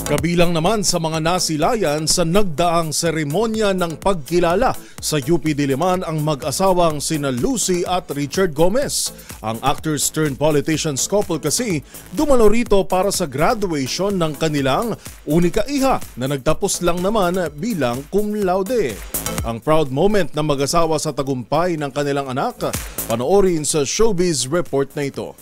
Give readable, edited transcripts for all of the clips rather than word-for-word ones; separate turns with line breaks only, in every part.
Kabilang naman sa mga nasilayan sa nagdaang seremonya ng pagkilala sa UP Diliman ang mag-asawang sina Lucy at Richard Gomez. Ang actors turned politicians couple kasi dumalo rito para sa graduation ng kanilang unika iha na nagtapos lang naman bilang cum laude. Ang proud moment ng mag-asawa sa tagumpay ng kanilang anak, panoorin sa Showbiz Report na ito.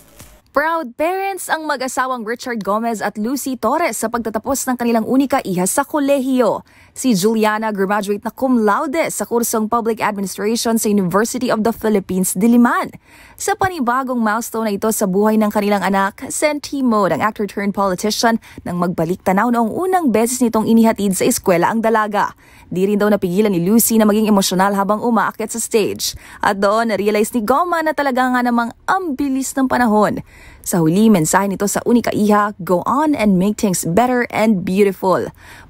Proud parents ang mag-asawang Richard Gomez at Lucy Torres sa pagtatapos ng kanilang unika iha sa kolehiyo. Si Juliana graduate na cum laude sa kursong Public Administration sa University of the Philippines, Diliman. Sa panibagong milestone na ito sa buhay ng kanilang anak, senti mode ang actor-turned-politician nang magbalik tanaw noong unang beses nitong inihatid sa eskwela ang dalaga. Di rin daw napigilan ni Lucy na maging emosyonal habang umaakyat sa stage. At doon, na-realize ni Goma na talaga nga namang ang bilis ng panahon. Sa huli, mensahe nito sa unika iha, go on and make things better and beautiful.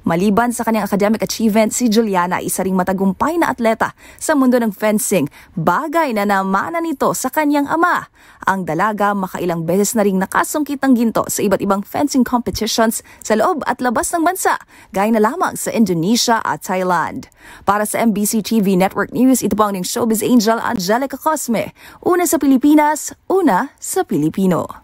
Maliban sa kanyang academic achievement, si Juliana ay isa ring matagumpay na atleta sa mundo ng fencing, bagay na namana nito sa kanyang ama. Ang dalaga makailang beses na ring nakasungkit ng ginto sa iba't ibang fencing competitions sa loob at labas ng bansa, gaya na lamang sa Indonesia at Thailand. Para sa MBC TV Network News, ito po ang Showbiz Angel Angelica Cosme. Una sa Pilipinas, una sa Pilipino.